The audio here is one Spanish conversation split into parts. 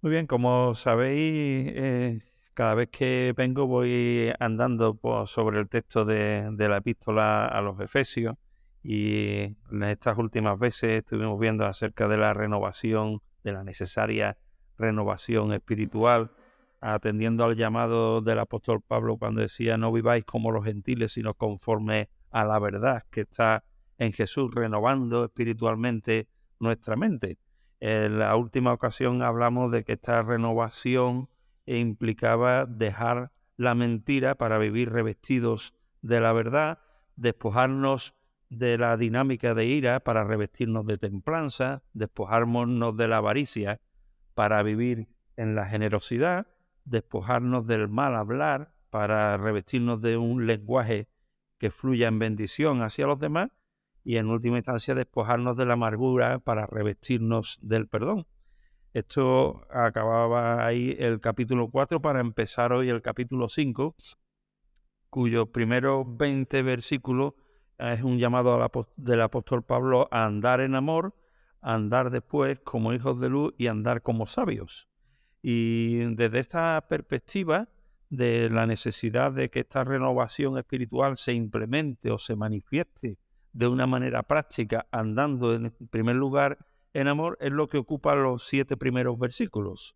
Muy bien, como sabéis, cada vez que vengo voy andando sobre el texto de la epístola a los Efesios y en estas últimas veces estuvimos viendo acerca de la renovación, de la necesaria renovación espiritual, atendiendo al llamado del apóstol Pablo cuando decía: no viváis como los gentiles, sino conforme a la verdad que está en Jesús, renovando espiritualmente nuestra mente. En la última ocasión hablamos de que esta renovación implicaba dejar la mentira para vivir revestidos de la verdad, despojarnos de la dinámica de ira para revestirnos de templanza, despojarnos de la avaricia para vivir en la generosidad, despojarnos del mal hablar para revestirnos de un lenguaje que fluya en bendición hacia los demás y en última instancia despojarnos de la amargura para revestirnos del perdón. Esto acababa ahí el capítulo 4 para empezar hoy el capítulo 5, cuyos primeros 20 versículos es un llamado del apóstol Pablo a andar en amor, a andar después como hijos de luz y andar como sabios. Y desde esta perspectiva de la necesidad de que esta renovación espiritual se implemente o se manifieste de una manera práctica, andando en primer lugar en amor, es lo que ocupa los 7 primeros versículos.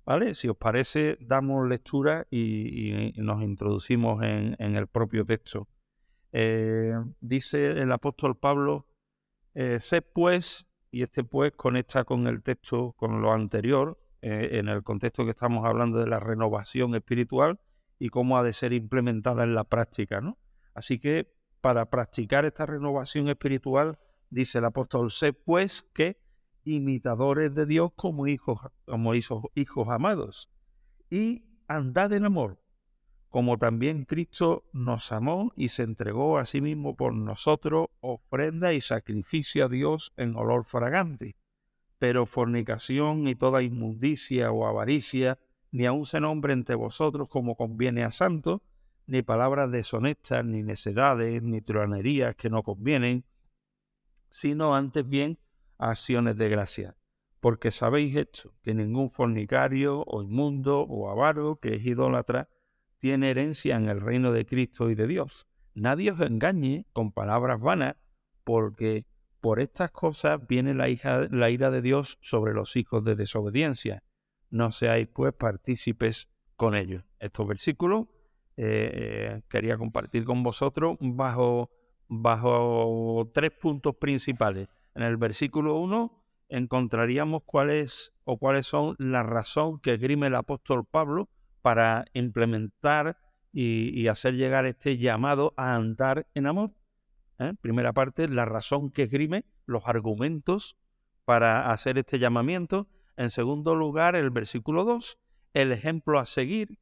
¿Vale? Si os parece, damos lectura y nos introducimos en el propio texto. Dice el apóstol Pablo: sed pues, y este pues conecta con el texto, con lo anterior, en el contexto que estamos hablando de la renovación espiritual y cómo ha de ser implementada en la práctica, ¿no? Así que para practicar esta renovación espiritual, dice el apóstol: sed pues que imitadores de Dios como hijos amados, y andad en amor, como también Cristo nos amó y se entregó a sí mismo por nosotros, ofrenda y sacrificio a Dios en olor fragante. Pero fornicación y toda inmundicia o avaricia, ni aun se nombre entre vosotros como conviene a santos, ni palabras deshonestas, ni necedades, ni truanerías que no convienen, sino antes bien acciones de gracia. Porque sabéis esto, que ningún fornicario o inmundo o avaro que es idólatra tiene herencia en el reino de Cristo y de Dios. Nadie os engañe con palabras vanas, porque por estas cosas viene la ira de Dios sobre los hijos de desobediencia. No seáis pues partícipes con ellos. Estos versículos quería compartir con vosotros bajo 3 puntos principales. En el versículo 1 encontraríamos cuáles son la razón que esgrime el apóstol Pablo para implementar y hacer llegar este llamado a andar en amor. Primera parte, la razón que esgrime, los argumentos para hacer este llamamiento. En segundo lugar, el versículo 2, el ejemplo a seguir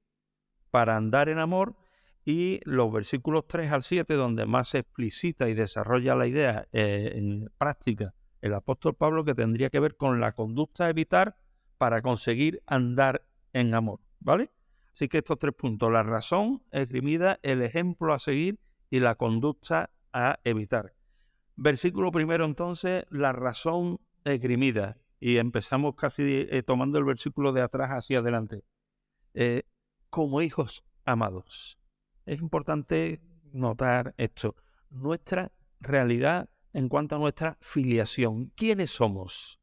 para andar en amor, y los versículos 3 al 7, donde más se explicita y desarrolla la idea en práctica el apóstol Pablo, que tendría que ver con la conducta a evitar para conseguir andar en amor, ¿vale? Así que estos 3 puntos: la razón esgrimida, el ejemplo a seguir y la conducta a evitar. Versículo primero, entonces, la razón esgrimida, y empezamos casi tomando el versículo de atrás hacia adelante. Eh, como hijos amados. Es importante notar esto, nuestra realidad en cuanto a nuestra filiación. ¿Quiénes somos?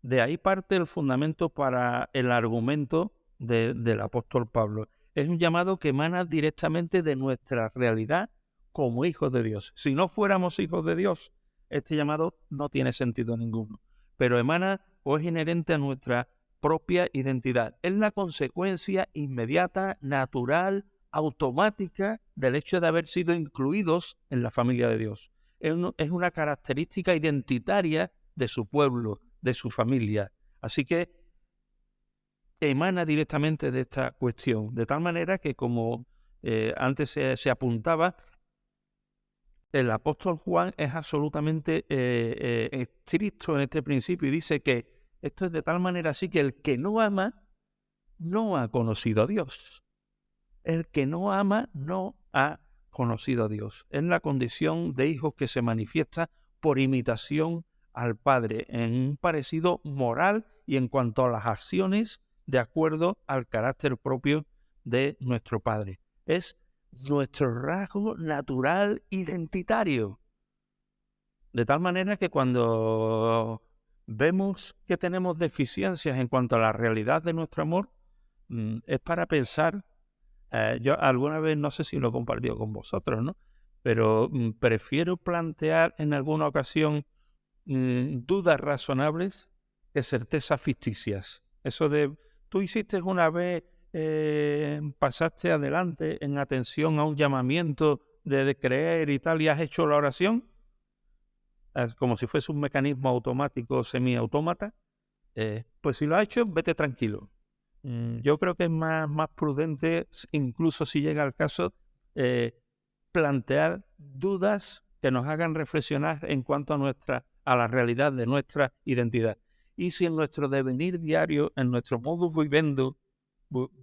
De ahí parte el fundamento para el argumento del apóstol Pablo. Es un llamado que emana directamente de nuestra realidad como hijos de Dios. Si no fuéramos hijos de Dios, este llamado no tiene sentido ninguno. Pero emana o es inherente a nuestra propia identidad. Es la consecuencia inmediata, natural, automática del hecho de haber sido incluidos en la familia de Dios. Es una característica identitaria de su pueblo, de su familia. Así que emana directamente de esta cuestión, de tal manera que, como antes se apuntaba, el apóstol Juan es absolutamente estricto en este principio y dice que esto es de tal manera así que el que no ama no ha conocido a Dios. El que no ama no ha conocido a Dios. Es la condición de hijos que se manifiesta por imitación al Padre, en un parecido moral y en cuanto a las acciones de acuerdo al carácter propio de nuestro Padre. Es nuestro rasgo natural identitario. De tal manera que cuando vemos que tenemos deficiencias en cuanto a la realidad de nuestro amor, es para pensar. Yo alguna vez, no sé si lo he compartido con vosotros, ¿no? Pero prefiero plantear en alguna ocasión dudas razonables que certezas ficticias. Eso de, tú hiciste una vez, pasaste adelante en atención a un llamamiento de creer y tal, y has hecho la oración, como si fuese un mecanismo automático, semiautómata, pues si lo has hecho, vete tranquilo. Yo creo que es más prudente, incluso si llega el caso, plantear dudas que nos hagan reflexionar en cuanto a la realidad de nuestra identidad. Y si en nuestro devenir diario, en nuestro modus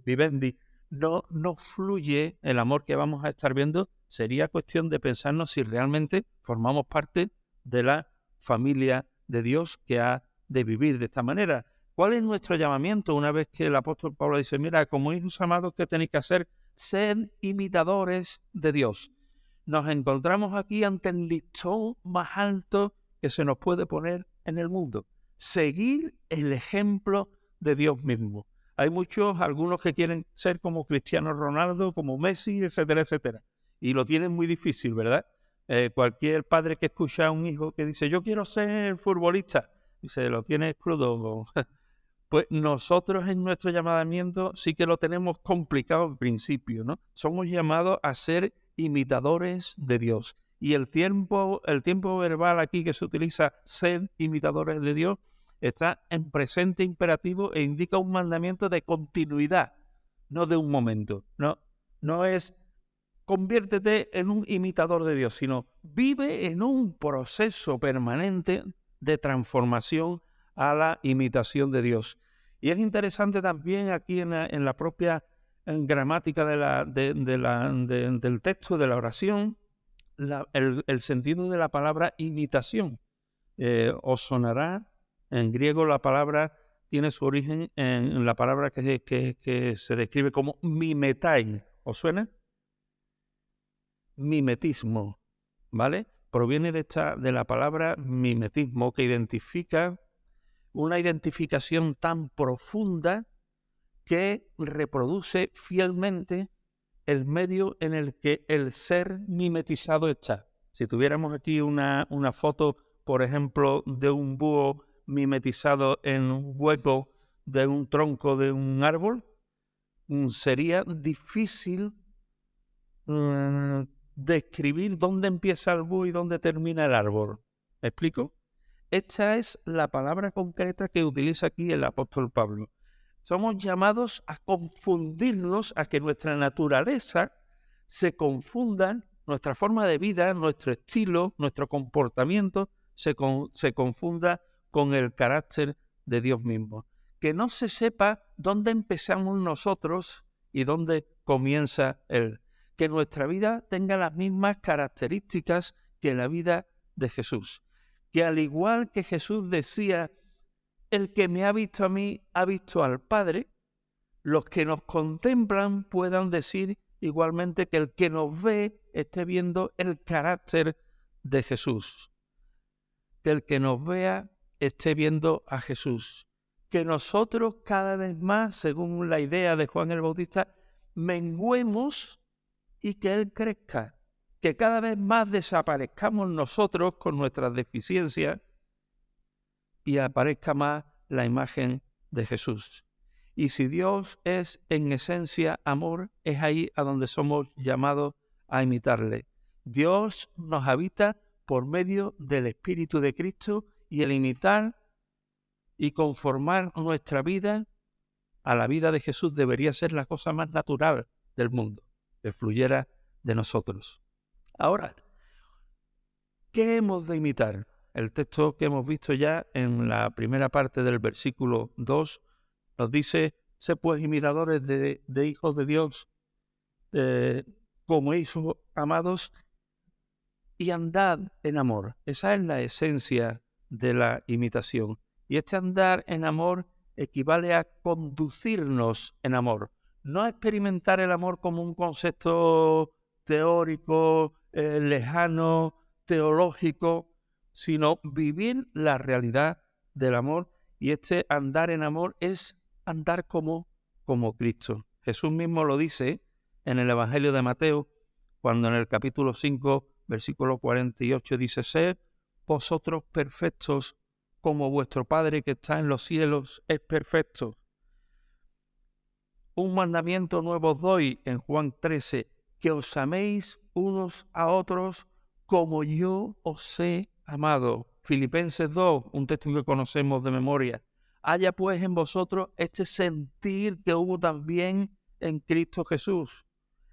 vivendi, no fluye el amor que vamos a estar viendo, sería cuestión de pensarnos si realmente formamos parte de la familia de Dios que ha de vivir de esta manera. ¿Cuál es nuestro llamamiento una vez que el apóstol Pablo dice, mira, como hijos amados, ¿qué tenéis que hacer? Sed imitadores de Dios. Nos encontramos aquí ante el listón más alto que se nos puede poner en el mundo. Seguir el ejemplo de Dios mismo. Hay algunos que quieren ser como Cristiano Ronaldo, como Messi, etcétera, etcétera. Y lo tienen muy difícil, ¿verdad? Cualquier padre que escucha a un hijo que dice, yo quiero ser futbolista, dice, lo tiene crudo. Pues nosotros en nuestro llamamiento sí que lo tenemos complicado al principio, ¿no? Somos llamados a ser imitadores de Dios. Y el tiempo verbal aquí que se utiliza, sed imitadores de Dios, está en presente imperativo e indica un mandamiento de continuidad, no de un momento. No es conviértete en un imitador de Dios, sino vive en un proceso permanente de transformación a la imitación de Dios. Y es interesante también aquí en la propia gramática del texto, de la oración, el sentido de la palabra imitación. Os sonará, en griego la palabra tiene su origen en la palabra que se describe como mimetai. ¿Os suena? Mimetismo, ¿vale? Proviene de la palabra mimetismo, que identifica una identificación tan profunda que reproduce fielmente el medio en el que el ser mimetizado está. Si tuviéramos aquí una foto, por ejemplo, de un búho mimetizado en un hueco de un tronco de un árbol, sería difícil describir dónde empieza el búho y dónde termina el árbol. ¿Me explico? Esta es la palabra concreta que utiliza aquí el apóstol Pablo. Somos llamados a confundirnos, a que nuestra naturaleza se confunda, nuestra forma de vida, nuestro estilo, nuestro comportamiento se confunda con el carácter de Dios mismo. Que no se sepa dónde empezamos nosotros y dónde comienza Él. Que nuestra vida tenga las mismas características que la vida de Jesús. Que al igual que Jesús decía, el que me ha visto a mí ha visto al Padre, los que nos contemplan puedan decir igualmente que el que nos ve esté viendo el carácter de Jesús. Que el que nos vea esté viendo a Jesús. Que nosotros cada vez más, según la idea de Juan el Bautista, menguemos y que Él crezca. Que cada vez más desaparezcamos nosotros con nuestras deficiencias y aparezca más la imagen de Jesús. Y si Dios es en esencia amor, es ahí a donde somos llamados a imitarle. Dios nos habita por medio del Espíritu de Cristo, y el imitar y conformar nuestra vida a la vida de Jesús debería ser la cosa más natural del mundo, que fluyera de nosotros. Ahora, ¿qué hemos de imitar? El texto que hemos visto ya en la primera parte del versículo 2 nos dice, sé pues imitadores de hijos de Dios, como hijos amados, y andad en amor. Esa es la esencia de la imitación. Y este andar en amor equivale a conducirnos en amor. No experimentar el amor como un concepto teórico, lejano, teológico, sino vivir la realidad del amor, y este andar en amor es andar como Cristo. Jesús mismo lo dice en el Evangelio de Mateo, cuando en el capítulo 5, versículo 48 dice: sed vosotros perfectos como vuestro Padre que está en los cielos es perfecto. Un mandamiento nuevo os doy, en Juan 13, que os améis unos a otros como yo os he amado. Filipenses 2, un texto que conocemos de memoria. Haya pues en vosotros este sentir que hubo también en Cristo Jesús.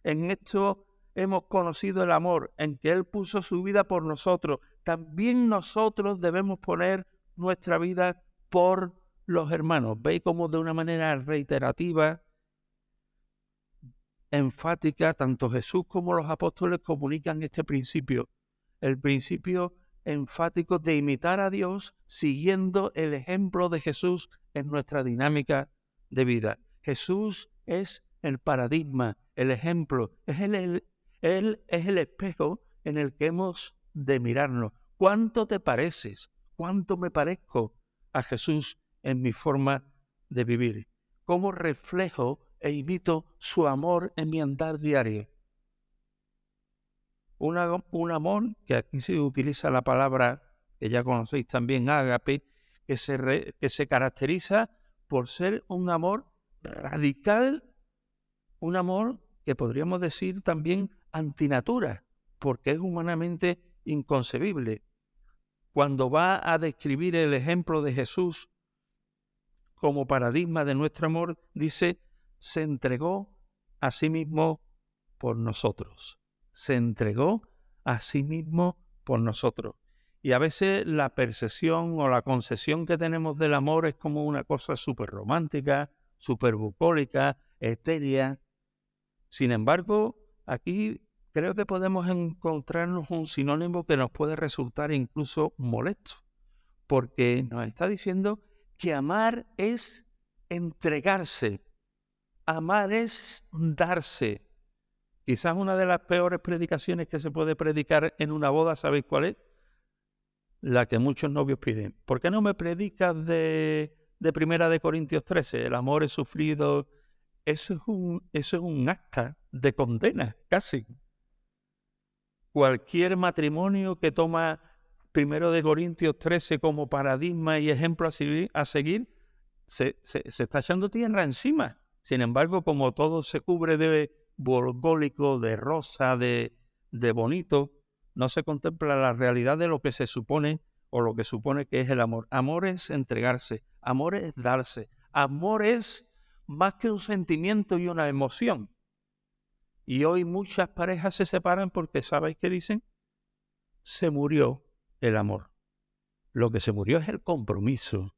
En esto hemos conocido el amor, en que Él puso su vida por nosotros. También nosotros debemos poner nuestra vida por los hermanos. ¿Veis cómo de una manera reiterativa, enfática, tanto Jesús como los apóstoles comunican este principio? El principio enfático de imitar a Dios siguiendo el ejemplo de Jesús en nuestra dinámica de vida. Jesús es el paradigma, el ejemplo, Él es el espejo en el que hemos de mirarnos. ¿Cuánto te pareces? ¿Cuánto me parezco a Jesús en mi forma de vivir? ¿Cómo reflejo e imito su amor en mi andar diario? Un amor que aquí se utiliza la palabra que ya conocéis también, ágape, que se caracteriza por ser un amor radical, un amor que podríamos decir también antinatura, porque es humanamente inconcebible. Cuando va a describir el ejemplo de Jesús como paradigma de nuestro amor, dice: se entregó a sí mismo por nosotros. Se entregó a sí mismo por nosotros. Y a veces la percepción o la concepción que tenemos del amor es como una cosa súper romántica, súper bucólica, etérea. Sin embargo, aquí creo que podemos encontrarnos un sinónimo que nos puede resultar incluso molesto, porque nos está diciendo que amar es entregarse, amar es darse. Quizás una de las peores predicaciones que se puede predicar en una boda, ¿sabéis cuál es? La que muchos novios piden. ¿Por qué no me predicas de 1 Corintios 13? El amor es sufrido. Eso es un acta de condena, casi. Cualquier matrimonio que toma 1 Corintios 13 como paradigma y ejemplo a seguir, se está echando tierra encima. Sin embargo, como todo se cubre de borgólico, de rosa, de bonito, no se contempla la realidad de lo que se supone o lo que supone que es el amor. Amor es entregarse, amor es darse, amor es más que un sentimiento y una emoción. Y hoy muchas parejas se separan porque, ¿sabéis qué dicen? Se murió el amor. Lo que se murió es el compromiso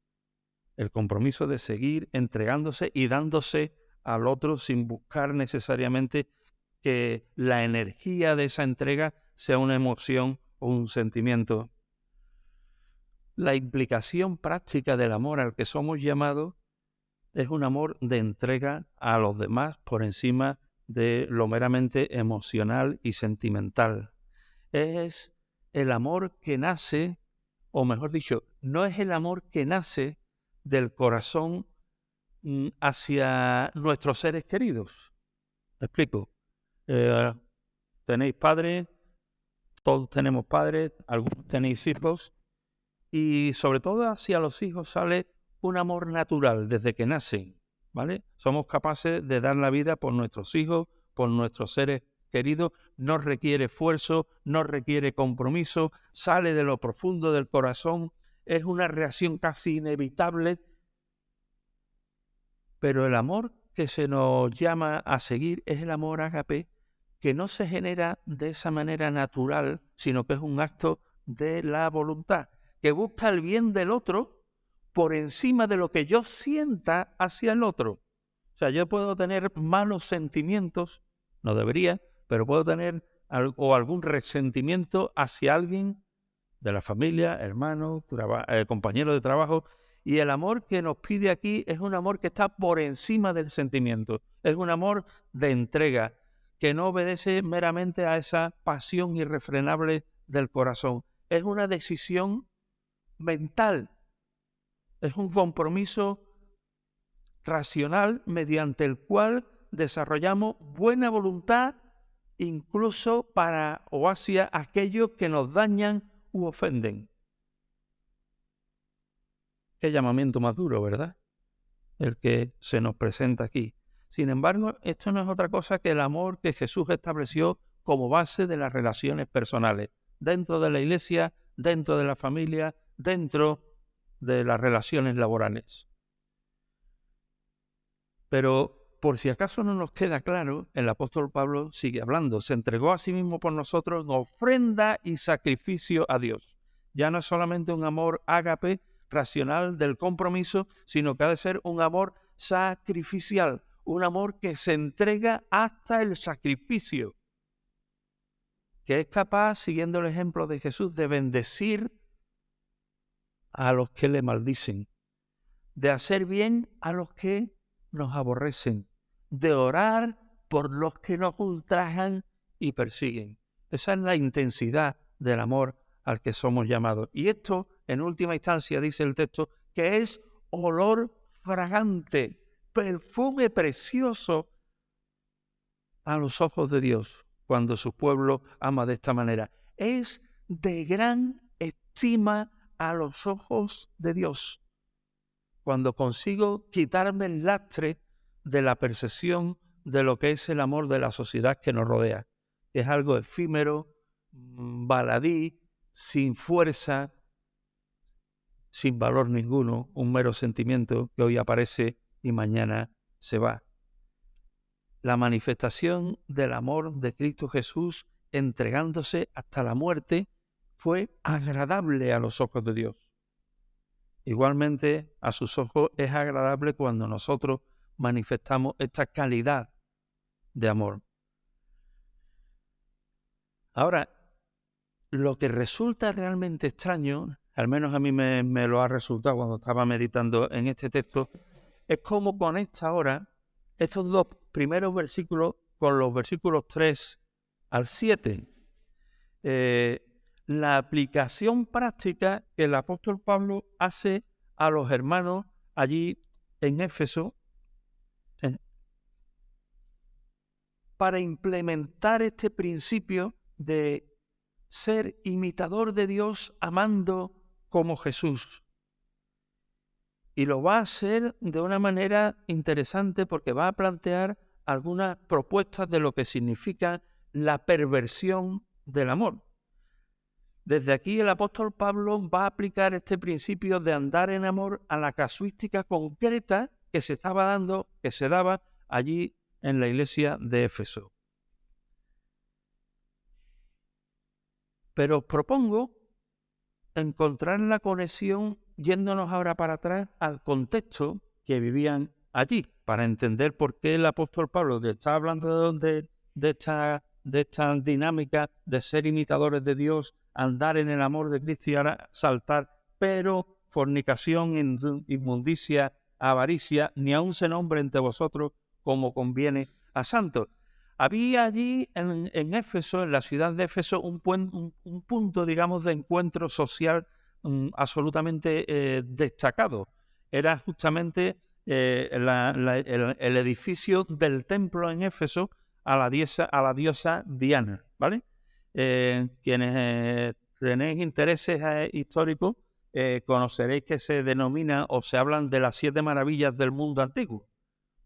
de seguir entregándose y dándose al otro sin buscar necesariamente que la energía de esa entrega sea una emoción o un sentimiento. La implicación práctica del amor al que somos llamados es un amor de entrega a los demás por encima de lo meramente emocional y sentimental. Es el amor que nace, o mejor dicho, no es el amor que nace del corazón hacia nuestros seres queridos. ¿Me explico? Tenéis padres, todos tenemos padres, algunos tenéis hijos, y sobre todo hacia los hijos sale un amor natural desde que nacen, ¿vale? Somos capaces de dar la vida por nuestros hijos, por nuestros seres queridos. No requiere esfuerzo, no requiere compromiso, sale de lo profundo del corazón, es una reacción casi inevitable. Pero el amor que se nos llama a seguir es el amor ágape, que no se genera de esa manera natural, sino que es un acto de la voluntad, que busca el bien del otro por encima de lo que yo sienta hacia el otro. O sea, yo puedo tener malos sentimientos, no debería, pero puedo tener algún resentimiento hacia alguien de la familia, hermano, compañero de trabajo, Y el amor que nos pide aquí es un amor que está por encima del sentimiento. Es un amor de entrega, que no obedece meramente a esa pasión irrefrenable del corazón. Es una decisión mental, es un compromiso racional mediante el cual desarrollamos buena voluntad incluso para o hacia aquellos que nos dañan u ofenden. Qué llamamiento más duro, ¿verdad? El que se nos presenta aquí. Sin embargo, esto no es otra cosa que el amor que Jesús estableció como base de las relaciones personales, dentro de la iglesia, dentro de la familia, dentro de las relaciones laborales. Pero por si acaso no nos queda claro, el apóstol Pablo sigue hablando. Se entregó a sí mismo por nosotros en ofrenda y sacrificio a Dios. Ya no es solamente un amor ágape, racional del compromiso, sino que ha de ser un amor sacrificial, un amor que se entrega hasta el sacrificio, que es capaz, siguiendo el ejemplo de Jesús, de bendecir a los que le maldicen, de hacer bien a los que nos aborrecen, de orar por los que nos ultrajan y persiguen. Esa es la intensidad del amor al que somos llamados. Y esto, en última instancia, dice el texto, que es olor fragante, perfume precioso a los ojos de Dios, cuando su pueblo ama de esta manera. Es de gran estima a los ojos de Dios, cuando consigo quitarme el lastre de la percepción de lo que es el amor de la sociedad que nos rodea. Es algo efímero, baladí, sin fuerza, sin valor ninguno, un mero sentimiento que hoy aparece y mañana se va. La manifestación del amor de Cristo Jesús entregándose hasta la muerte fue agradable a los ojos de Dios. Igualmente, a sus ojos es agradable cuando nosotros manifestamos esta calidad de amor. Ahora, lo que resulta realmente extraño, al menos a mí me lo ha resultado cuando estaba meditando en este texto, es cómo conecta ahora estos dos primeros versículos con los versículos 3 al 7. La aplicación práctica que el apóstol Pablo hace a los hermanos allí en Éfeso para implementar este principio de ser imitador de Dios amando como Jesús. Y lo va a hacer de una manera interesante porque va a plantear algunas propuestas de lo que significa la perversión del amor. Desde aquí el apóstol Pablo va a aplicar este principio de andar en amor a la casuística concreta que se estaba dando, que se daba allí en la iglesia de Éfeso. Pero os propongo encontrar la conexión yéndonos ahora para atrás al contexto que vivían allí, para entender por qué el apóstol Pablo está hablando de esta dinámica de ser imitadores de Dios, andar en el amor de Cristo y ahora saltar, pero fornicación, inmundicia, avaricia, ni aun se nombre entre vosotros como conviene a santos. Había allí en Éfeso, en la ciudad de Éfeso, un punto, digamos, de encuentro social absolutamente destacado. Era justamente el edificio del templo en Éfeso a la diosa Diana, ¿vale? Quienes tenéis intereses históricos, conoceréis que se denomina o se hablan de las 7 maravillas del mundo antiguo.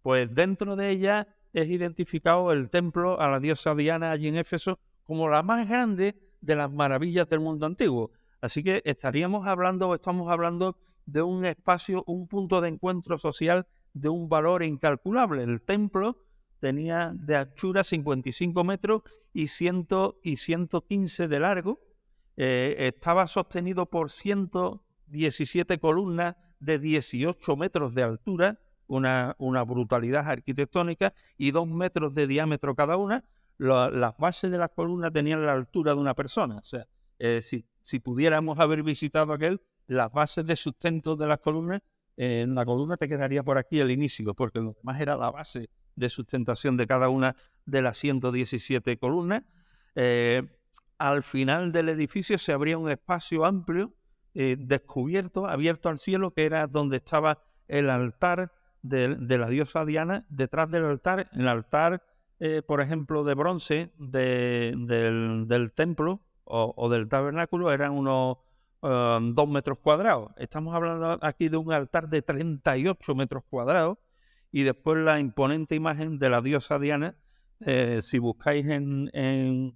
Pues dentro de ella es identificado el templo a la diosa Diana allí en Éfeso como la más grande de las maravillas del mundo antiguo. Así que estamos hablando de un espacio, un punto de encuentro social de un valor incalculable. El templo tenía de anchura 55 metros y 115 de largo. Estaba sostenido por 117 columnas de 18 metros de altura, una brutalidad arquitectónica, y 2 metros de diámetro cada una. Las bases de las columnas tenían la altura de una persona. O sea, si pudiéramos haber visitado aquel, las bases de sustento de las columnas En la columna te quedaría por aquí el inicio, porque lo demás era la base de sustentación de cada una de las 117 columnas. Al final del edificio se abría un espacio amplio, descubierto, abierto al cielo, que era donde estaba el altar de la diosa Diana. Detrás del altar, el altar, por ejemplo, de bronce del templo o del tabernáculo, eran unos 2 metros cuadrados. Estamos hablando aquí de un altar de 38 metros cuadrados, y después la imponente imagen de la diosa Diana. Si buscáis en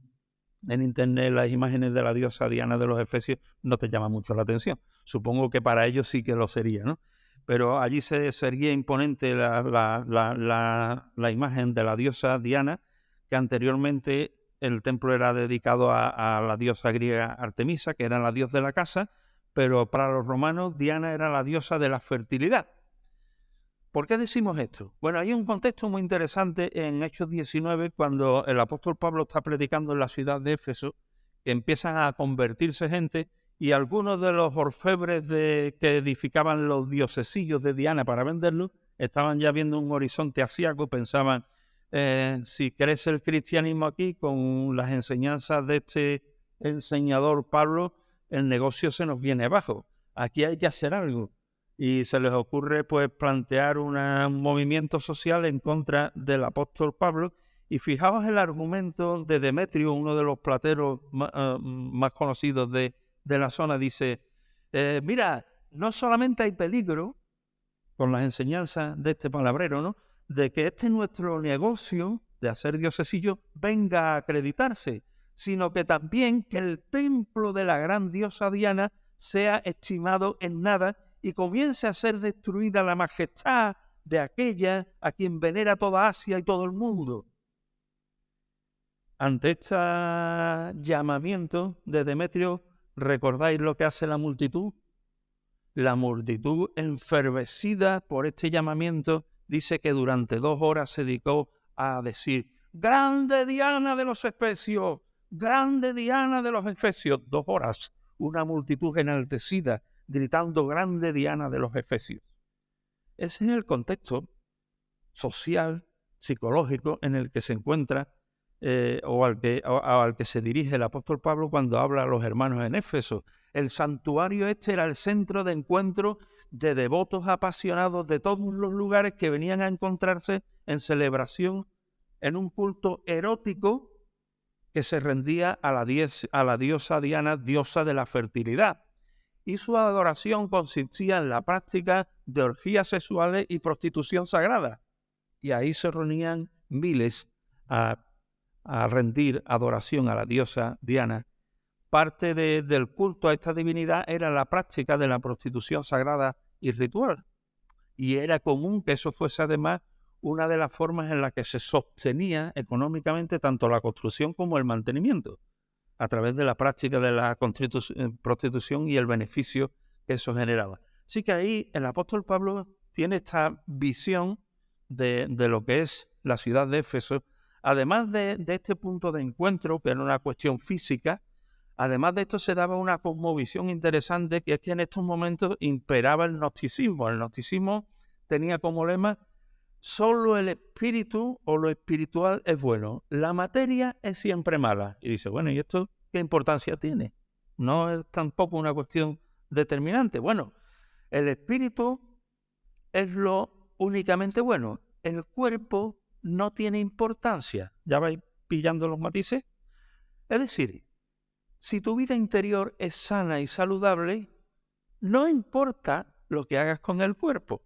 internet las imágenes de la diosa Diana de los Efesios, no te llama mucho la atención. Supongo que para ellos sí que lo sería, ¿no? Pero allí se sería imponente la imagen de la diosa Diana, que anteriormente el templo era dedicado a la diosa griega Artemisa, que era la diosa de la casa, pero para los romanos Diana era la diosa de la fertilidad. ¿Por qué decimos esto? Bueno, hay un contexto muy interesante en Hechos 19, cuando el apóstol Pablo está predicando en la ciudad de Éfeso, que empiezan a convertirse gente, y algunos de los orfebres que edificaban los diosesillos de Diana para venderlos estaban ya viendo un horizonte asiago. Pensaban, si crece el cristianismo aquí con las enseñanzas de este enseñador Pablo, el negocio se nos viene abajo. Aquí hay que hacer algo. Y se les ocurre pues plantear un movimiento social en contra del apóstol Pablo. Y fijaos el argumento de Demetrio, uno de los plateros más conocidos de la zona. Dice, mira, no solamente hay peligro con las enseñanzas de este palabrero, ¿no?, de que nuestro negocio de hacer diosesillos venga a acreditarse, sino que también que el templo de la gran diosa Diana sea estimado en nada y comience a ser destruida la majestad de aquella a quien venera toda Asia y todo el mundo. Ante este llamamiento de Demetrio, ¿recordáis lo que hace la multitud? La multitud, enfervecida por este llamamiento, dice que durante 2 horas se dedicó a decir: ¡Grande Diana de los Efesios! ¡Grande Diana de los Efesios! 2 horas, una multitud enaltecida, gritando ¡Grande Diana de los Efesios! Ese es el contexto social, psicológico en el que se encuentra o al que se dirige el apóstol Pablo cuando habla a los hermanos en Éfeso. El santuario era el centro de encuentro de devotos apasionados de todos los lugares que venían a encontrarse en celebración, en un culto erótico que se rendía a la diosa Diana, diosa de la fertilidad. Y su adoración consistía en la práctica de orgías sexuales y prostitución sagrada. Y ahí se reunían miles a rendir adoración a la diosa Diana. Parte del culto a esta divinidad era la práctica de la prostitución sagrada y ritual. Y era común que eso fuese además una de las formas en las que se sostenía económicamente tanto la construcción como el mantenimiento, a través de la práctica de la prostitución y el beneficio que eso generaba. Así que ahí el apóstol Pablo tiene esta visión de lo que es la ciudad de Éfeso. Además de este punto de encuentro, que era una cuestión física, además de esto se daba una cosmovisión interesante, que es que en estos momentos imperaba el gnosticismo. El gnosticismo tenía como lema: solo el espíritu o lo espiritual es bueno, la materia es siempre mala. Y dice, bueno, ¿y esto qué importancia tiene? No es tampoco una cuestión determinante. Bueno, el espíritu es lo únicamente bueno. El cuerpo no tiene importancia. ¿Ya vais pillando los matices? Es decir, si tu vida interior es sana y saludable, no importa lo que hagas con el cuerpo.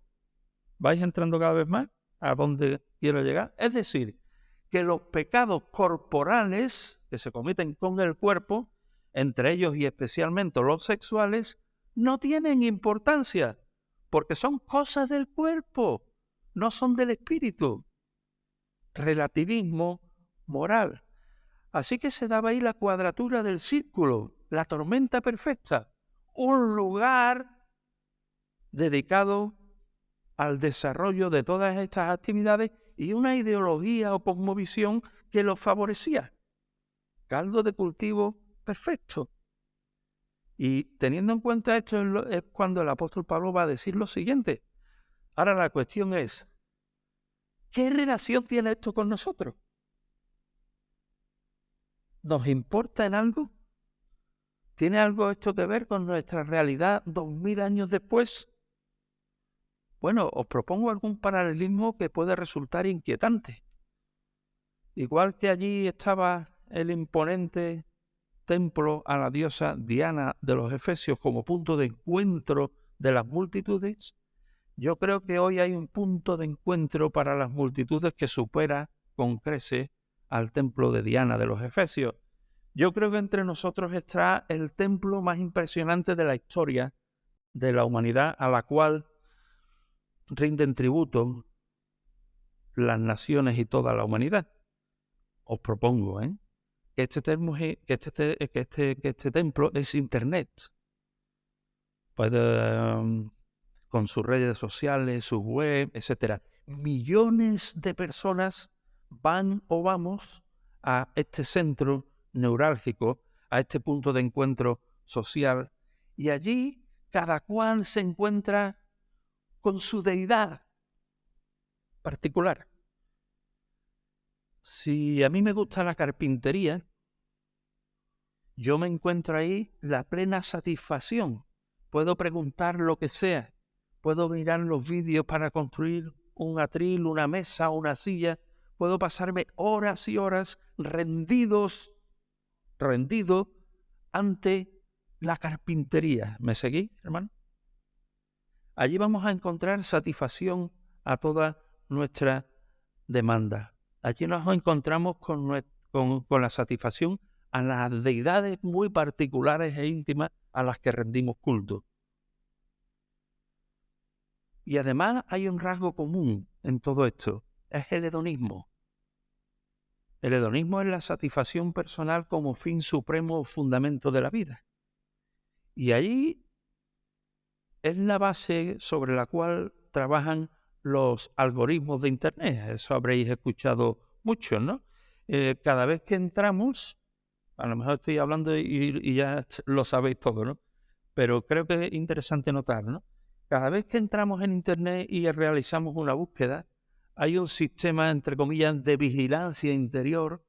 ¿Vais entrando cada vez más a dónde quiero llegar? Es decir, que los pecados corporales que se cometen con el cuerpo, entre ellos y especialmente los sexuales, no tienen importancia, porque son cosas del cuerpo, no son del espíritu. Relativismo moral. Así que se daba ahí la cuadratura del círculo, la tormenta perfecta, un lugar dedicado al desarrollo de todas estas actividades y una ideología o cosmovisión que los favorecía. Caldo de cultivo perfecto. Y teniendo en cuenta esto es cuando el apóstol Pablo va a decir lo siguiente. Ahora la cuestión es, ¿qué relación tiene esto con nosotros? ¿Nos importa en algo? ¿Tiene algo esto que ver con nuestra realidad 2000 años después? Bueno, os propongo algún paralelismo que puede resultar inquietante. Igual que allí estaba el imponente templo a la diosa Diana de los Efesios como punto de encuentro de las multitudes, yo creo que hoy hay un punto de encuentro para las multitudes que supera con creces al templo de Diana de los Efesios. Yo creo que entre nosotros está el templo más impresionante de la historia de la humanidad, a la cual rinden tributo las naciones y toda la humanidad. Os propongo, que este templo es Internet. Puede, con sus redes sociales, sus web, etcétera. Millones de personas van o vamos a este centro neurálgico, a este punto de encuentro social, y allí cada cual se encuentra con su deidad particular. Si a mí me gusta la carpintería, yo me encuentro ahí la plena satisfacción. Puedo preguntar lo que sea. Puedo mirar los vídeos para construir un atril, una mesa, una silla. Puedo pasarme horas y horas rendido ante la carpintería. ¿Me seguís, hermano? Allí vamos a encontrar satisfacción a toda nuestra demanda. Allí nos encontramos con la satisfacción a las deidades muy particulares e íntimas a las que rendimos culto. Y además hay un rasgo común en todo esto, es el hedonismo. El hedonismo es la satisfacción personal como fin supremo o fundamento de la vida. Y ahí es la base sobre la cual trabajan los algoritmos de Internet. Eso habréis escuchado mucho, ¿no? Cada vez que entramos, a lo mejor estoy hablando y ya lo sabéis todo, ¿no? Pero creo que es interesante notar, ¿no? Cada vez que entramos en Internet y realizamos una búsqueda, hay un sistema, entre comillas, de vigilancia interior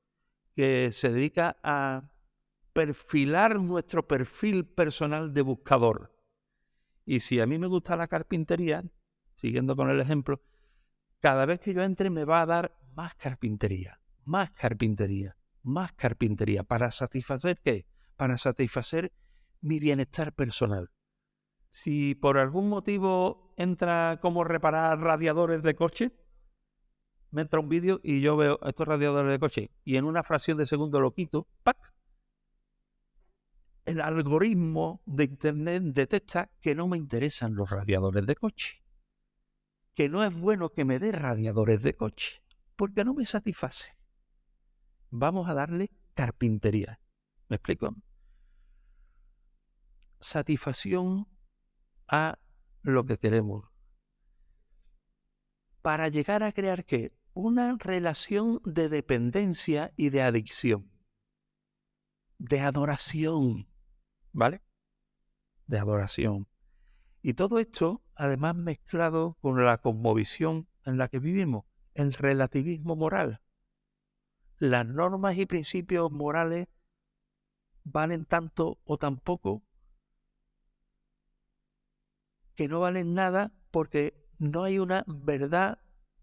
que se dedica a perfilar nuestro perfil personal de buscador. Y si a mí me gusta la carpintería, siguiendo con el ejemplo, cada vez que yo entre me va a dar más carpintería, más carpintería, más carpintería. ¿Para satisfacer qué? Para satisfacer mi bienestar personal. Si por algún motivo entra como reparar radiadores de coche, me entra un vídeo y yo veo estos radiadores de coche y en una fracción de segundo lo quito, ¡pac! El algoritmo de Internet detecta que no me interesan los radiadores de coche, que no es bueno que me dé radiadores de coche, porque no me satisface. Vamos a darle carpintería. ¿Me explico? Satisfacción a lo que queremos. Para llegar a crear, ¿qué? Una relación de dependencia y de adicción. De adoración. ¿Vale? De adoración. Y todo esto, además, mezclado con la cosmovisión en la que vivimos, el relativismo moral. Las normas y principios morales valen tanto o tan poco que no valen nada porque no hay una verdad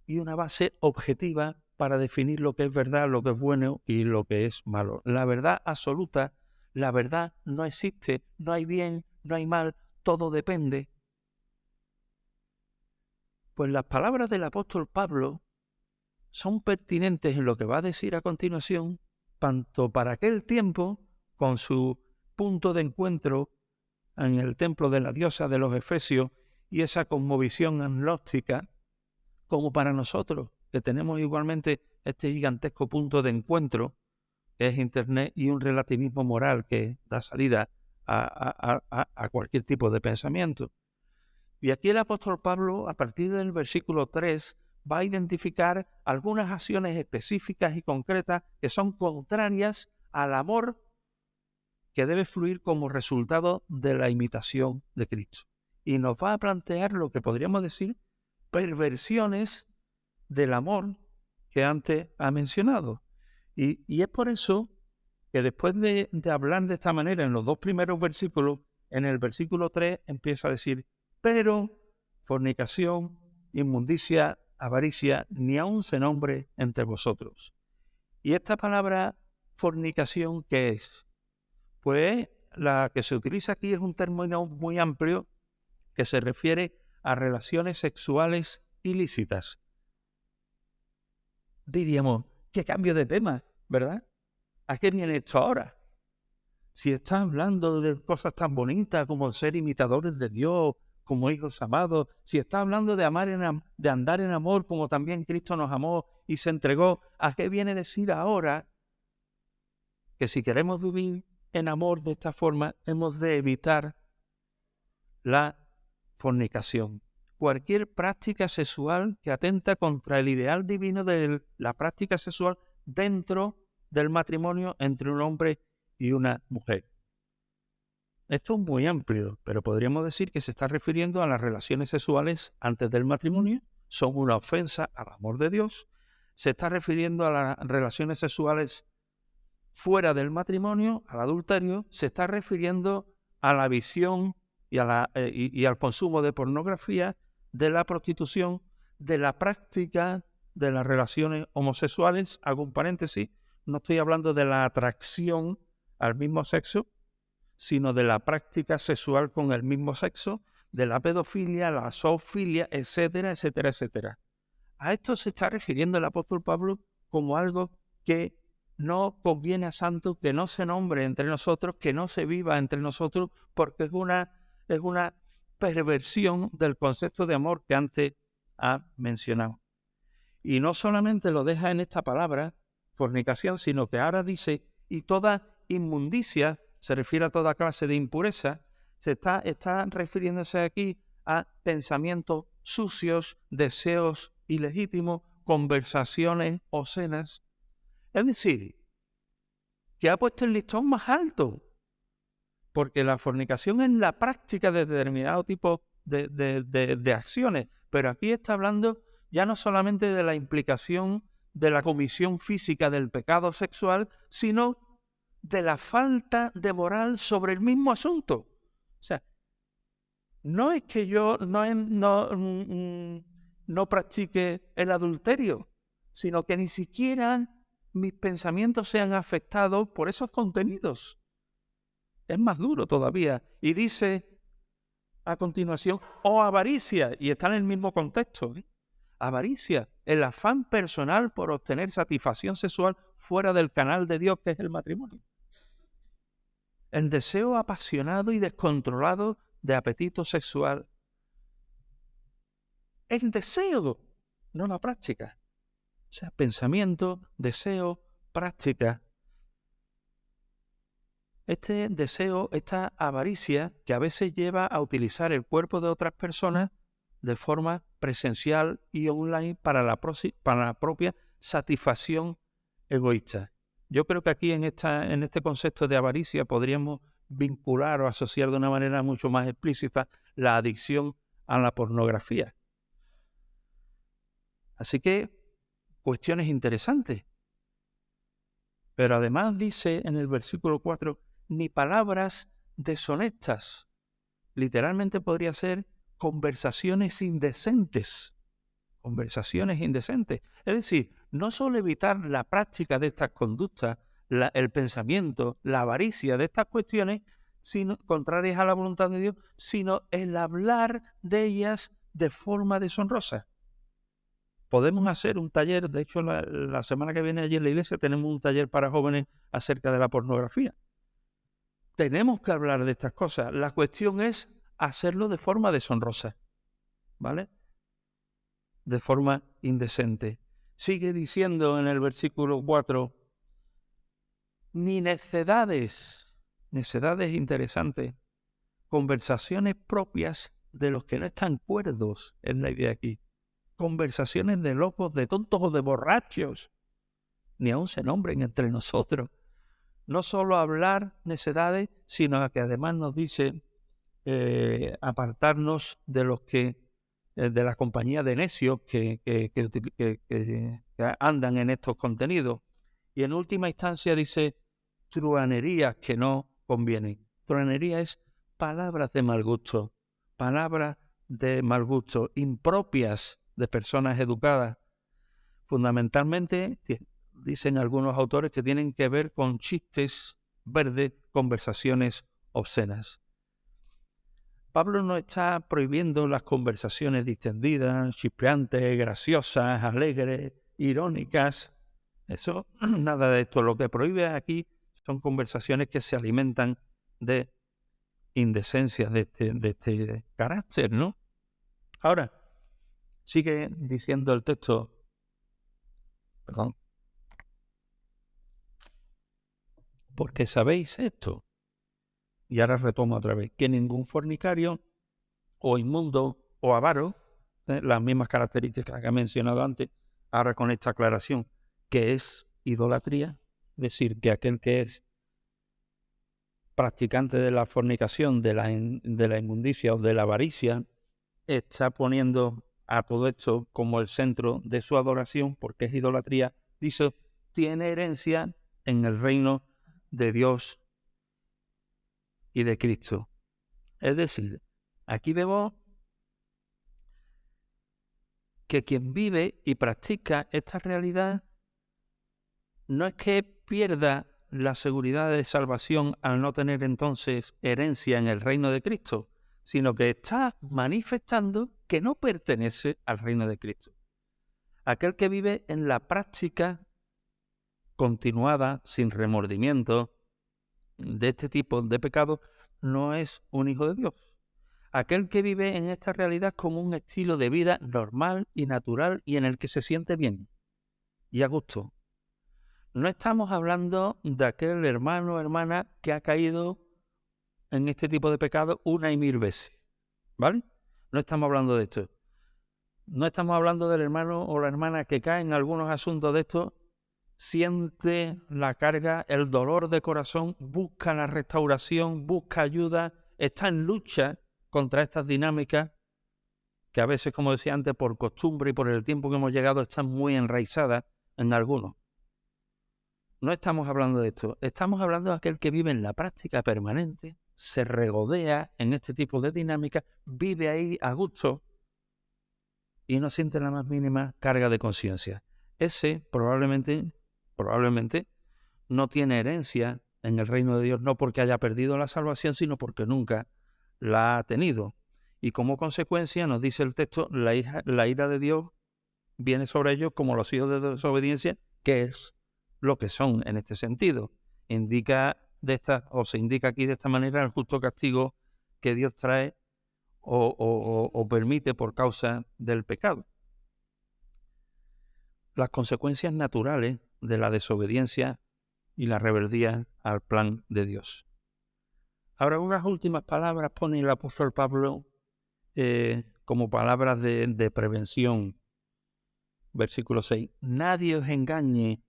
y una base objetiva para definir lo que es verdad, lo que es bueno y lo que es malo. La verdad absoluta, la verdad no existe, no hay bien, no hay mal, todo depende. Pues las palabras del apóstol Pablo son pertinentes en lo que va a decir a continuación, tanto para aquel tiempo, con su punto de encuentro en el templo de la diosa de los Efesios y esa cosmovisión gnóstica, como para nosotros, que tenemos igualmente este gigantesco punto de encuentro, que es Internet, y un relativismo moral que da salida a cualquier tipo de pensamiento. Y aquí el apóstol Pablo, a partir del versículo 3, va a identificar algunas acciones específicas y concretas que son contrarias al amor que debe fluir como resultado de la imitación de Cristo. Y nos va a plantear lo que podríamos decir perversiones del amor que antes ha mencionado. Y es por eso que después de hablar de esta manera en los dos primeros versículos, en el versículo 3 empieza a decir, pero fornicación, inmundicia, avaricia, ni aun se nombre entre vosotros. Y esta palabra fornicación, ¿qué es? Pues la que se utiliza aquí es un término muy amplio que se refiere a relaciones sexuales ilícitas. Diríamos, qué cambio de tema, ¿verdad? ¿A qué viene esto ahora? Si está hablando de cosas tan bonitas como ser imitadores de Dios, como hijos amados, si está hablando de de andar en amor como también Cristo nos amó y se entregó, ¿a qué viene decir ahora que si queremos vivir en amor de esta forma, hemos de evitar la fornicación? Cualquier práctica sexual que atenta contra el ideal divino de la práctica sexual dentro del matrimonio entre un hombre y una mujer. Esto es muy amplio, pero podríamos decir que se está refiriendo a las relaciones sexuales antes del matrimonio, son una ofensa al amor de Dios. Se está refiriendo a las relaciones sexuales fuera del matrimonio, al adulterio. Se está refiriendo a la visión y al consumo de pornografía, de la prostitución, de la práctica de las relaciones homosexuales. Hago un paréntesis, no estoy hablando de la atracción al mismo sexo, sino de la práctica sexual con el mismo sexo, de la pedofilia, la zoofilia, etcétera, etcétera, etcétera. A esto se está refiriendo el apóstol Pablo como algo que no conviene a santo, que no se nombre entre nosotros, que no se viva entre nosotros, porque es una perversión del concepto de amor que antes ha mencionado. Y no solamente lo deja en esta palabra, fornicación, sino que ahora dice, y toda inmundicia, se refiere a toda clase de impureza, está refiriéndose aquí a pensamientos sucios, deseos ilegítimos, conversaciones obscenas. Es decir, que ha puesto el listón más alto, porque la fornicación es la práctica de determinado tipo de acciones, pero aquí está hablando ya no solamente de la implicación de la comisión física del pecado sexual, sino de la falta de moral sobre el mismo asunto. O sea, no es que yo no practique el adulterio, sino que ni siquiera mis pensamientos sean afectados por esos contenidos. Es más duro todavía. Y dice a continuación, o avaricia, y está en el mismo contexto, ¿eh? Avaricia, el afán personal por obtener satisfacción sexual fuera del canal de Dios que es el matrimonio. El deseo apasionado y descontrolado de apetito sexual. El deseo, no la práctica. O sea, pensamiento, deseo, práctica. Este deseo, esta avaricia, que a veces lleva a utilizar el cuerpo de otras personas de forma presencial y online para la propia satisfacción egoísta. Yo creo que aquí en este concepto de avaricia podríamos vincular o asociar de una manera mucho más explícita la adicción a la pornografía. Así que, cuestiones interesantes. Pero además dice en el versículo 4, ni palabras deshonestas. Literalmente podría ser conversaciones indecentes. Conversaciones indecentes. Es decir, no solo evitar la práctica de estas conductas, el pensamiento, la avaricia de estas cuestiones, sino contrarias a la voluntad de Dios, sino el hablar de ellas de forma deshonrosa. Podemos hacer un taller, de hecho la semana que viene allí en la iglesia tenemos un taller para jóvenes acerca de la pornografía. Tenemos que hablar de estas cosas. La cuestión es hacerlo de forma deshonrosa, ¿vale? De forma indecente. Sigue diciendo en el versículo 4, ni necedades interesantes, conversaciones propias de los que no están cuerdos, es la idea aquí. Conversaciones de locos, de tontos o de borrachos, ni aun se nombren entre nosotros. no solo hablar necedades, sino que además nos dice apartarnos de los que de la compañía de necios que andan en estos contenidos. Y en última instancia dice truhanerías que no convienen. Truhanería es palabras de mal gusto, impropias de personas educadas. Fundamentalmente, dicen algunos autores que tienen que ver con chistes verdes, conversaciones obscenas. Pablo no está prohibiendo las conversaciones distendidas, chispeantes, graciosas, alegres, irónicas. Eso, nada de esto. Lo que prohíbe aquí son conversaciones que se alimentan de indecencias de este carácter, ¿no? Ahora, sigue diciendo el texto, perdón, porque sabéis esto, y ahora retomo otra vez, que ningún fornicario o inmundo o avaro, las mismas características que he mencionado antes, ahora con esta aclaración, que es idolatría, es decir, que aquel que es practicante de la fornicación, de la inmundicia o de la avaricia, está poniendo a todo esto como el centro de su adoración, porque es idolatría, dice, tiene herencia en el reino de Dios y de Cristo. Es decir, aquí vemos que quien vive y practica esta realidad no es que pierda la seguridad de salvación al no tener entonces herencia en el reino de Cristo, sino que está manifestando que no pertenece al reino de Cristo. Aquel que vive en la práctica continuada, sin remordimiento, de este tipo de pecado, no es un hijo de Dios. Aquel que vive en esta realidad como un estilo de vida normal y natural y en el que se siente bien y a gusto. No estamos hablando de aquel hermano o hermana que ha caído en este tipo de pecado una y mil veces, ¿vale? No estamos hablando de esto. No estamos hablando del hermano o la hermana que cae en algunos asuntos de estos, siente la carga, el dolor de corazón, busca la restauración, busca ayuda, está en lucha contra estas dinámicas que a veces, como decía antes, por costumbre y por el tiempo que hemos llegado, están muy enraizadas en algunos. No estamos hablando de esto, estamos hablando de aquel que vive en la práctica permanente, se regodea en este tipo de dinámica, vive ahí a gusto y no siente la más mínima carga de conciencia. Ese probablemente no tiene herencia en el reino de Dios, no porque haya perdido la salvación, sino porque nunca la ha tenido. Y como consecuencia, nos dice el texto, la ira de Dios viene sobre ellos como los hijos de desobediencia, que es lo que son en este sentido. Se indica aquí de esta manera el justo castigo que Dios trae o permite por causa del pecado. Las consecuencias naturales de la desobediencia y la rebeldía al plan de Dios. Ahora, unas últimas palabras pone el apóstol Pablo como palabras de prevención. Versículo 6. Nadie os engañe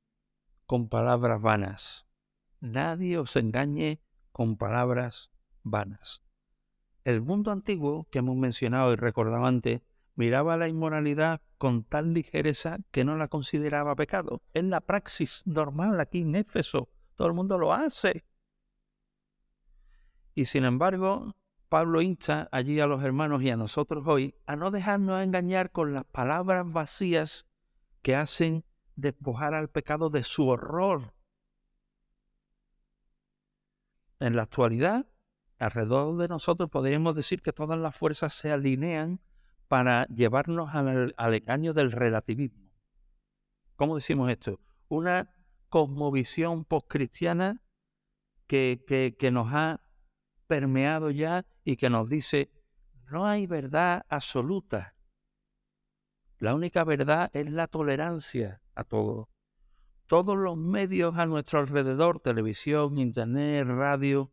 con palabras vanas. Nadie os engañe con palabras vanas. El mundo antiguo que hemos mencionado y recordado antes miraba la inmoralidad con tal ligereza que no la consideraba pecado. Es la praxis normal aquí en Éfeso. Todo el mundo lo hace. Y sin embargo, Pablo insta allí a los hermanos y a nosotros hoy a no dejarnos engañar con las palabras vacías que hacen despojar al pecado de su horror. En la actualidad, alrededor de nosotros podríamos decir que todas las fuerzas se alinean para llevarnos al engaño del relativismo. ¿Cómo decimos esto? Una cosmovisión postcristiana que nos ha permeado ya y que nos dice, no hay verdad absoluta. La única verdad es la tolerancia a todo. Todos los medios a nuestro alrededor, televisión, internet, radio,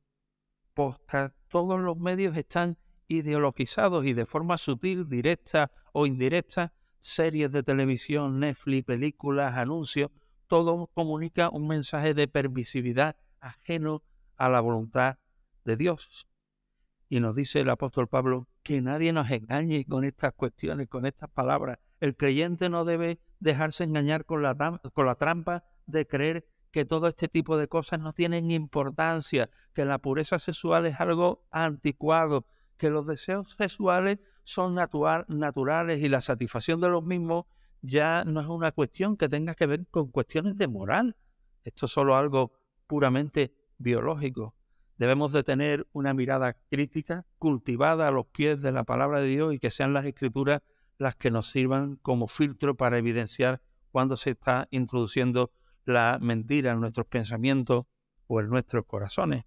podcast, todos los medios están ideologizados y de forma sutil, directa o indirecta, series de televisión, Netflix, películas, anuncios, todo comunica un mensaje de permisividad, ajeno a la voluntad de Dios. Y nos dice el apóstol Pablo que nadie nos engañe con estas cuestiones, con estas palabras. El creyente no debe dejarse engañar con la trampa de creer que todo este tipo de cosas no tienen importancia, que la pureza sexual es algo anticuado, que los deseos sexuales son naturales y la satisfacción de los mismos ya no es una cuestión que tenga que ver con cuestiones de moral. Esto es solo algo puramente biológico. Debemos de tener una mirada crítica, cultivada a los pies de la palabra de Dios y que sean las Escrituras las que nos sirvan como filtro para evidenciar cuando se está introduciendo la mentira en nuestros pensamientos o en nuestros corazones.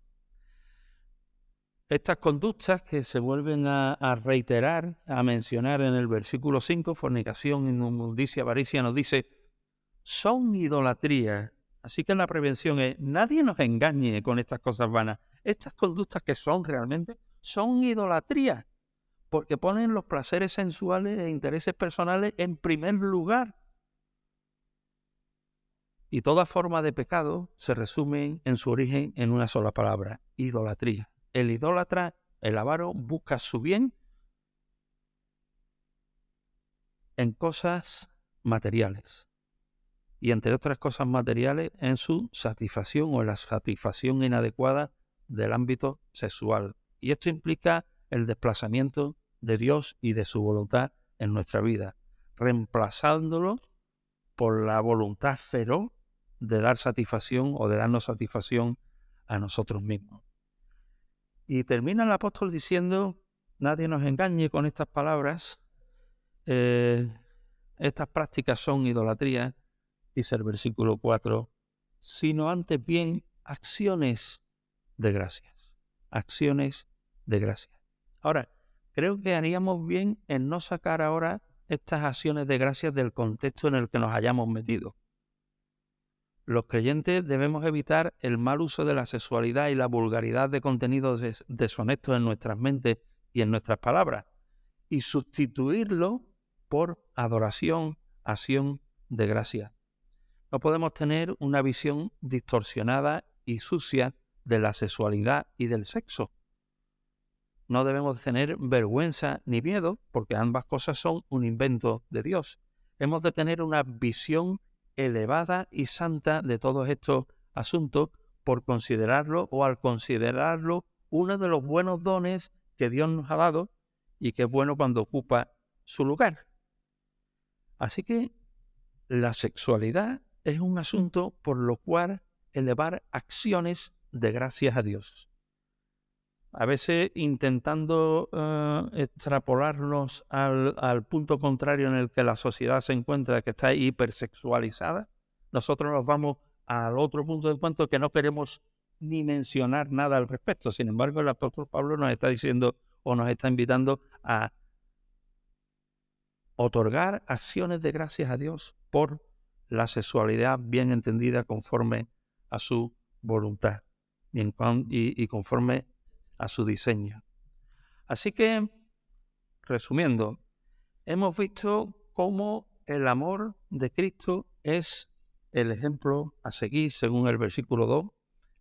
Estas conductas que se vuelven a reiterar, a mencionar en el versículo 5, fornicación, inmundicia, avaricia, nos dice, son idolatría. Así que la prevención es, nadie nos engañe con estas cosas vanas. Estas conductas que son realmente, son idolatría, porque ponen los placeres sensuales e intereses personales en primer lugar. Y toda forma de pecado se resume en su origen en una sola palabra, idolatría. El idólatra, el avaro, busca su bien en cosas materiales. Y entre otras cosas materiales, en su satisfacción o en la satisfacción inadecuada del ámbito sexual. Y esto implica el desplazamiento de Dios y de su voluntad en nuestra vida, reemplazándolo por la voluntad cero de dar satisfacción o de darnos satisfacción a nosotros mismos. Y termina el apóstol diciendo, nadie nos engañe con estas palabras, estas prácticas son idolatría, dice el versículo 4, sino antes bien acciones de gracias. Acciones de gracias. Ahora, creo que haríamos bien en no sacar ahora estas acciones de gracias del contexto en el que nos hayamos metido. Los creyentes debemos evitar el mal uso de la sexualidad y la vulgaridad de contenidos deshonestos en nuestras mentes y en nuestras palabras y sustituirlo por adoración, acción de gracias. No podemos tener una visión distorsionada y sucia de la sexualidad y del sexo. No debemos tener vergüenza ni miedo, porque ambas cosas son un invento de Dios. Hemos de tener una visión elevada y santa de todos estos asuntos por considerarlo o al considerarlo uno de los buenos dones que Dios nos ha dado y que es bueno cuando ocupa su lugar. Así que la sexualidad es un asunto por lo cual elevar acciones de gracias a Dios. A veces intentando extrapolarnos al punto contrario en el que la sociedad se encuentra, que está hipersexualizada, nosotros nos vamos al otro punto de encuentro que no queremos ni mencionar nada al respecto. Sin embargo, el apóstol Pablo nos está diciendo o nos está invitando a otorgar acciones de gracias a Dios por la sexualidad bien entendida conforme a su voluntad y conforme a su diseño. Así que, resumiendo, hemos visto cómo el amor de Cristo es el ejemplo a seguir según el versículo 2.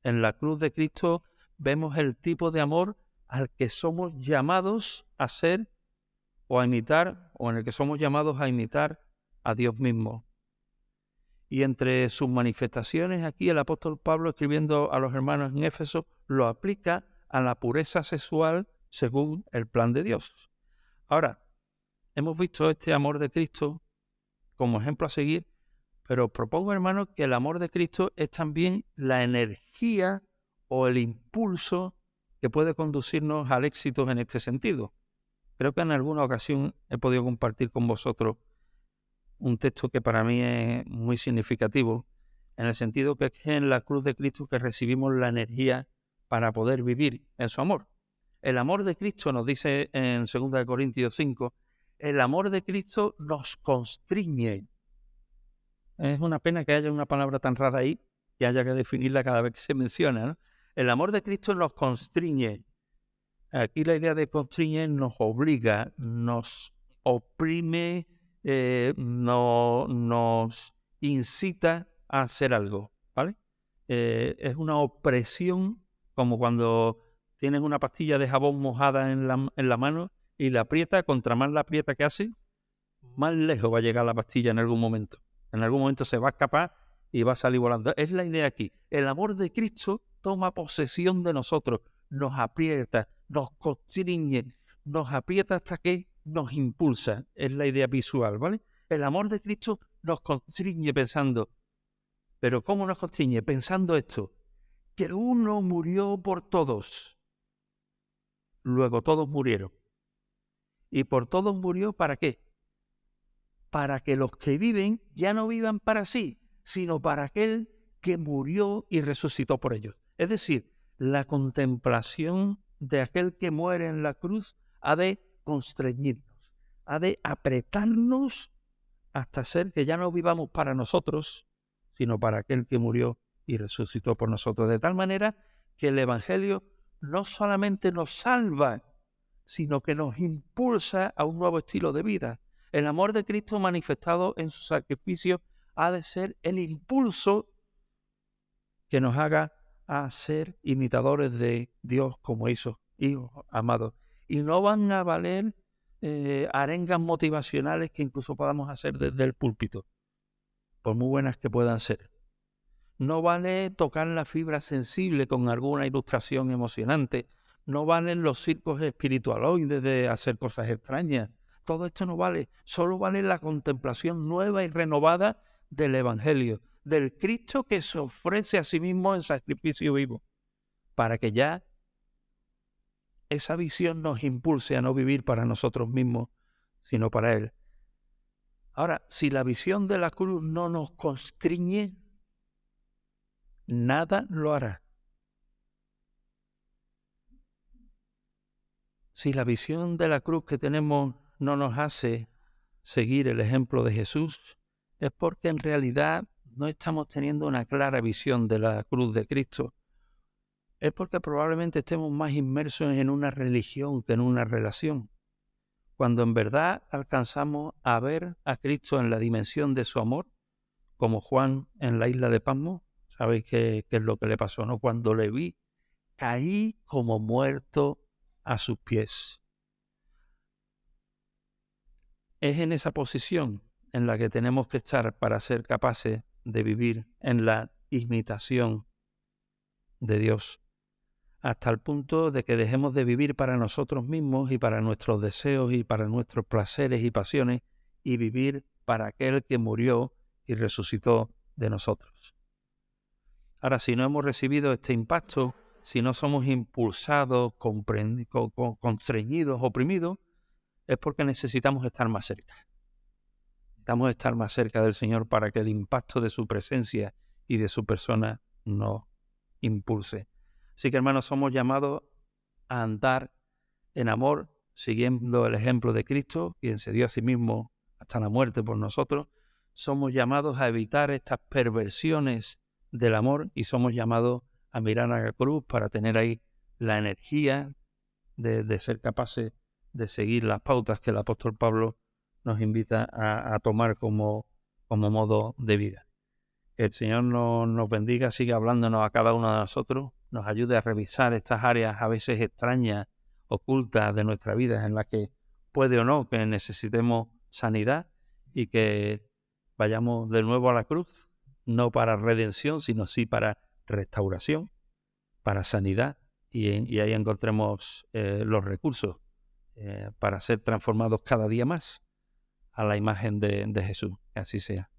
En la cruz de Cristo vemos el tipo de amor al que somos llamados a ser o a imitar, o en el que somos llamados a imitar a Dios mismo. Y entre sus manifestaciones aquí el apóstol Pablo, escribiendo a los hermanos en Éfeso, lo aplica a la pureza sexual según el plan de Dios. Ahora, hemos visto este amor de Cristo como ejemplo a seguir, pero propongo, hermanos, que el amor de Cristo es también la energía o el impulso que puede conducirnos al éxito en este sentido. Creo que en alguna ocasión he podido compartir con vosotros un texto que para mí es muy significativo, en el sentido que es en la cruz de Cristo que recibimos la energía para poder vivir en su amor. El amor de Cristo, nos dice en 2 Corintios 5, el amor de Cristo nos constriñe. Es una pena que haya una palabra tan rara ahí, que haya que definirla cada vez que se menciona, ¿no? El amor de Cristo nos constriñe. Aquí la idea de constriñe nos obliga, nos oprime, nos incita a hacer algo, ¿vale? es una opresión, como cuando tienes una pastilla de jabón mojada en la mano y la aprieta, contra más la aprieta que hace, más lejos va a llegar la pastilla en algún momento. En algún momento se va a escapar y va a salir volando. Es la idea aquí. El amor de Cristo toma posesión de nosotros, nos aprieta, nos constriñe, nos aprieta hasta que nos impulsa. Es la idea visual, ¿vale? El amor de Cristo nos constriñe pensando. ¿Pero cómo nos constriñe? Pensando esto, que uno murió por todos, luego todos murieron. ¿Y por todos murió para qué? Para que los que viven ya no vivan para sí, sino para aquel que murió y resucitó por ellos. Es decir, la contemplación de aquel que muere en la cruz ha de constreñirnos, ha de apretarnos hasta hacer que ya no vivamos para nosotros, sino para aquel que murió y resucitó por nosotros. De tal manera que el Evangelio no solamente nos salva, sino que nos impulsa a un nuevo estilo de vida. El amor de Cristo manifestado en su sacrificio ha de ser el impulso que nos haga a ser imitadores de Dios como hizo, hijos amados. Y no van a valer arengas motivacionales que incluso podamos hacer desde el púlpito, por muy buenas que puedan ser. No vale tocar la fibra sensible con alguna ilustración emocionante. No valen los circos espiritualoides de hacer cosas extrañas. Todo esto no vale. Solo vale la contemplación nueva y renovada del Evangelio, del Cristo que se ofrece a sí mismo en sacrificio vivo, para que ya esa visión nos impulse a no vivir para nosotros mismos, sino para Él. Ahora, si la visión de la cruz no nos constriñe, nada lo hará. Si la visión de la cruz que tenemos no nos hace seguir el ejemplo de Jesús, es porque en realidad no estamos teniendo una clara visión de la cruz de Cristo. Es porque probablemente estemos más inmersos en una religión que en una relación. Cuando en verdad alcanzamos a ver a Cristo en la dimensión de su amor, como Juan en la isla de Patmos, ¿sabéis qué es lo que le pasó, no? Cuando le vi, caí como muerto a sus pies. Es en esa posición en la que tenemos que estar para ser capaces de vivir en la imitación de Dios, hasta el punto de que dejemos de vivir para nosotros mismos y para nuestros deseos y para nuestros placeres y pasiones, y vivir para aquel que murió y resucitó de nosotros. Ahora, si no hemos recibido este impacto, si no somos impulsados, constreñidos, oprimidos, es porque necesitamos estar más cerca. Necesitamos estar más cerca del Señor para que el impacto de su presencia y de su persona nos impulse. Así que, hermanos, somos llamados a andar en amor, siguiendo el ejemplo de Cristo, quien se dio a sí mismo hasta la muerte por nosotros. Somos llamados a evitar estas perversiones del amor y somos llamados a mirar a la cruz para tener ahí la energía de ser capaces de seguir las pautas que el apóstol Pablo nos invita a tomar como modo de vida. Que el Señor nos bendiga, siga hablándonos a cada uno de nosotros, nos ayude a revisar estas áreas a veces extrañas, ocultas de nuestra vida, en las que puede o no que necesitemos sanidad, y que vayamos de nuevo a la cruz, no para redención, sino sí para restauración, para sanidad, y ahí encontremos los recursos para ser transformados cada día más a la imagen de Jesús. Que así sea.